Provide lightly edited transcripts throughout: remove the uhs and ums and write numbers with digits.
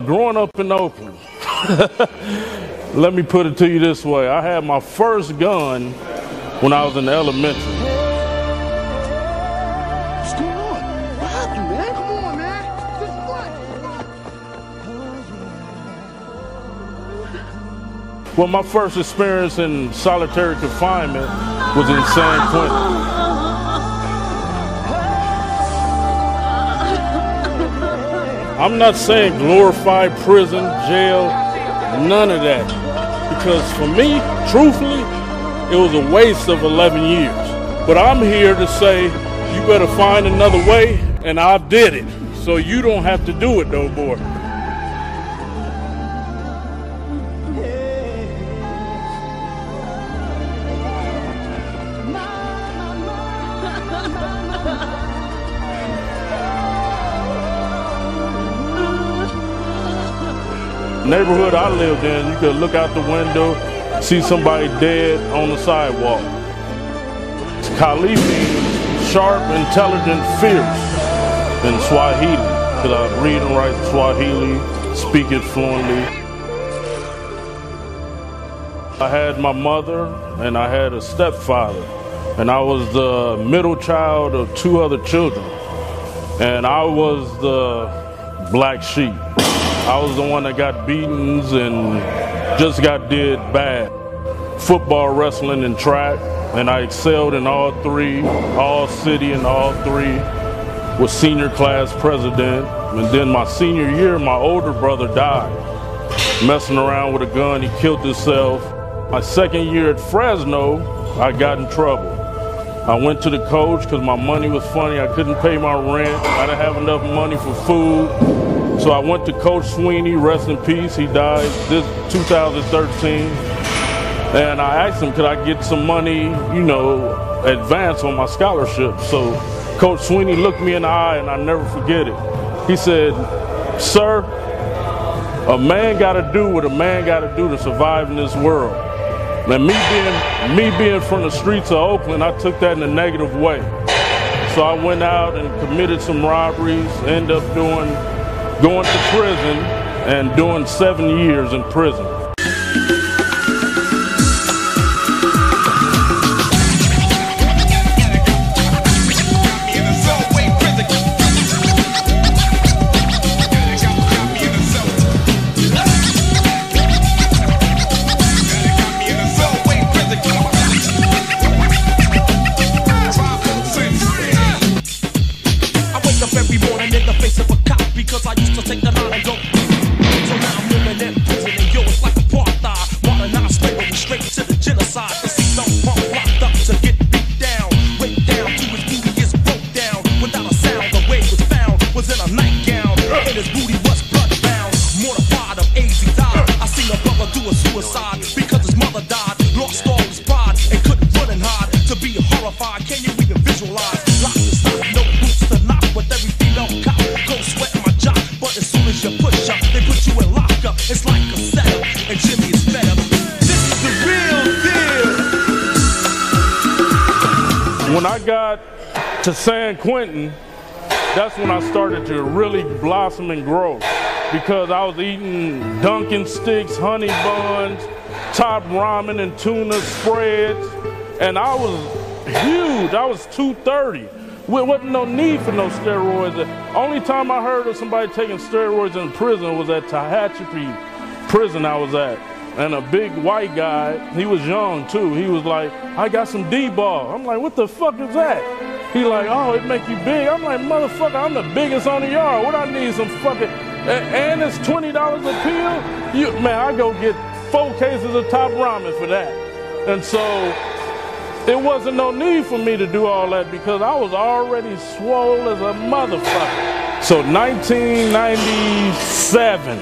Growing up in Oakland, let me put it to you this way. I had my first gun when I was in elementary. What's going on? What happened, man? Come on, man. This Well, my first experience in solitary confinement was in San Quentin. I'm not saying glorified prison, jail, none of that. Because for me, truthfully, it was a waste of 11 years. But I'm here to say, you better find another way, and I did it. So you don't have to do it no more. Neighborhood I lived in, you could look out the window, see somebody dead on the sidewalk. Khalifi means sharp, intelligent, fierce in Swahili, because I read and write Swahili, speak it fluently. I had my mother and I had a stepfather, and I was the middle child of two other children, and I was the black sheep. I was the one that got beatings and just got did bad. Football, wrestling, and track, and I excelled in all three, all city and all three. Was senior class president, and then my senior year, my older brother died. Messing around with a gun, he killed himself. My second year at Fresno, I got in trouble. I went to the coach because my money was funny. I couldn't pay my rent. I didn't have enough money for food. So I went to Coach Sweeney, rest in peace. He died this 2013. And I asked him, could I get some money, advance on my scholarship? So Coach Sweeney looked me in the eye, and I never forget it. He said, sir, a man got to do what a man got to do to survive in this world. And me being from the streets of Oakland, I took that in a negative way. So I went out and committed some robberies, ended up going to prison and doing 7 years in prison. Because I used to take the line and go. So now I'm living in prison, and yo, it's like apartheid. Modernized slavery straight to the genocide. The seat don't pump locked up to get beat down. Raped down to his booty is broke down. Without a sound, the way was found was in a nightgown. And his booty was bloodbound. Mortified of AIDS, he died. I seen a brother do a suicide because his mother died. Lost all his pride and couldn't run and hide. To be horrified, can you even visualize? Lock and stock, no boots to knock with every female cop. Go sweat my job, but as soon as you push up, they put you in lockup. It's like a setup, and Jimmy is fed up. This is the real deal. When I got to San Quentin, that's when I started to really blossom and grow, because I was eating Dunkin' sticks, honey buns, top ramen and tuna spreads, and I was huge. I was 230. There wasn't no need for no steroids. The only time I heard of somebody taking steroids in prison was at Tehachapi prison I was at. And a big white guy, he was young too, he was like, I got some D-ball. I'm like, what the fuck is that? He like, oh, it make you big. I'm like, motherfucker, I'm the biggest on the yard. What I need some fucking, and it's $20 a pill? Man, I go get 4 cases of top ramen for that. And so, it wasn't no need for me to do all that because I was already swole as a motherfucker. So 1997,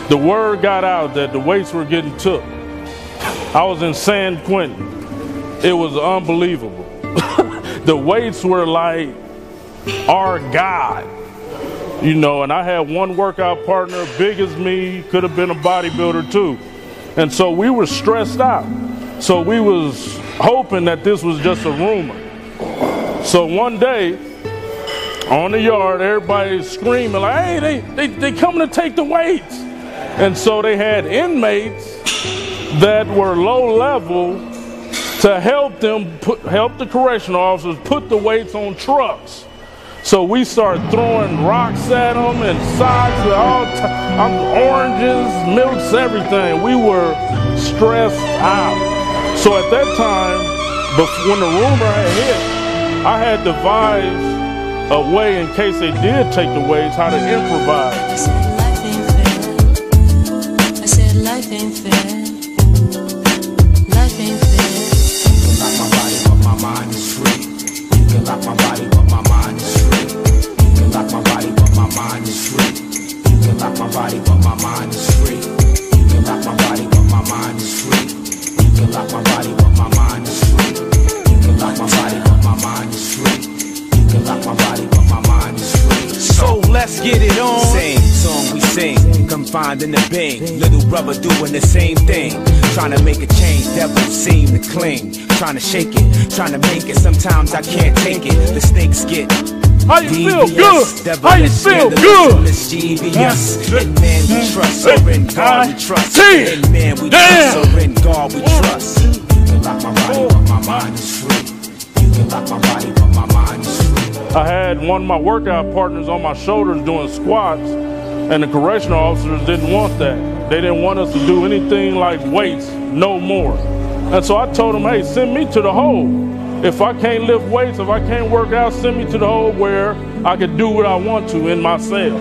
the word got out that the weights were getting took. I was in San Quentin. It was unbelievable. The weights were like our God, and I had one workout partner, big as me, could have been a bodybuilder too. And so we were stressed out. So we was hoping that this was just a rumor. So one day, on the yard, everybody's screaming like, hey, they coming to take the weights. And so they had inmates that were low level to help them help the correctional officers put the weights on trucks. So we started throwing rocks at them and socks and oranges, milks, everything. We were stressed out. So at that time, when the rumor had hit, I had devised a way in case they did take the weights, how to improvise. I said life ain't fair. Life ain't fair. You can lock my body, but my mind is free. You can lock my body, but my mind is free. You can lock my body, but my mind is free. You can lock my body, but my mind is free. You can lock my body, but my mind is free. You can lock my body, but my mind is free. You can lock my body, but my mind is free. You can lock my body, but my mind is free. So let's get it on. Same song we sing, confined in the bing. Little brother doing the same thing. Trying to make a change, devils seem to cling. Trying to shake it, trying to make it. Sometimes I can't take it. The snakes get how you feel? Good. How you feel? Good. In man we trust, or in God we trust. In man we trust, or in God we trust. You can lock my body, but my mind is free. You can lock my body, but my mind is free. I had one of my workout partners on my shoulders doing squats, and the correctional officers didn't want that. They didn't want us to do anything like weights, no more. And so I told them, hey, send me to the hole. If I can't lift weights, if I can't work out, send me to the hole where I could do what I want to in my cell.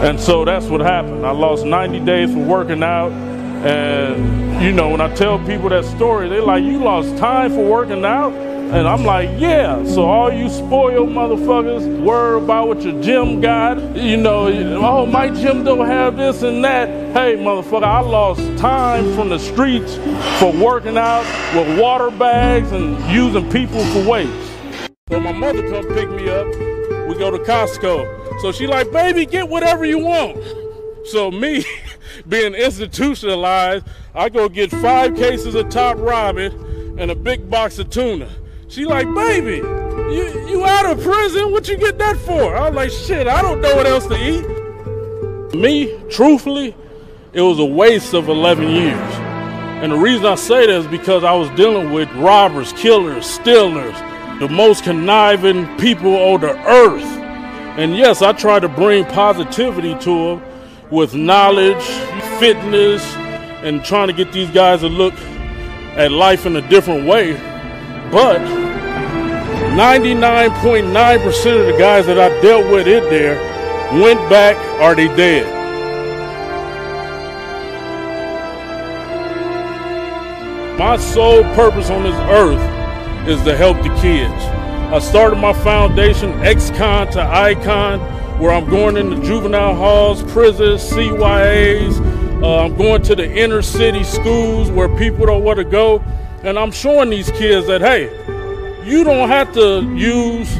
And so that's what happened. I lost 90 days for working out. And, you know, when I tell people that story, they're like, you lost time for working out? And I'm like, yeah. So all you spoiled motherfuckers worry about what your gym got. You know, oh, my gym don't have this and that. Hey, motherfucker, I lost time from the streets for working out with water bags and using people for weights. So my mother come pick me up. We go to Costco. So she like, baby, get whatever you want. So me, being institutionalized, I go get 5 cases of Top Ramen and a big box of tuna. She like, baby, you out of prison? What you get that for? I was like, shit, I don't know what else to eat. Me, truthfully, it was a waste of 11 years. And the reason I say that is because I was dealing with robbers, killers, stealers, the most conniving people on the earth. And yes, I tried to bring positivity to them with knowledge, fitness, and trying to get these guys to look at life in a different way. But 99.9% of the guys that I dealt with in there went back or they dead. My sole purpose on this earth is to help the kids. I started my foundation, Ex-Con to Icon, where I'm going into juvenile halls, prisons, CYAs. I'm going to the inner city schools where people don't want to go. And I'm showing these kids that, hey, you don't have to use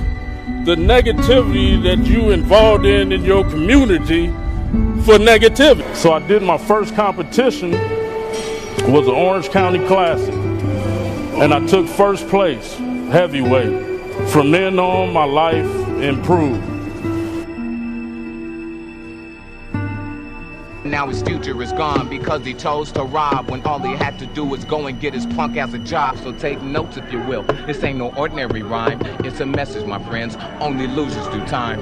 the negativity that you involved in your community for negativity. So I did my first competition, was the Orange County Classic. And I took first place, heavyweight. From then on, my life improved. Now his future is gone because he chose to rob when all he had to do was go and get his punk ass a job. So take notes if you will. This ain't no ordinary rhyme. It's a message, my friends. Only losers do time.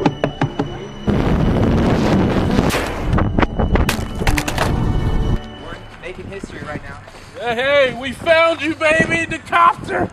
We're making history right now. Hey, we found you, baby, the copter.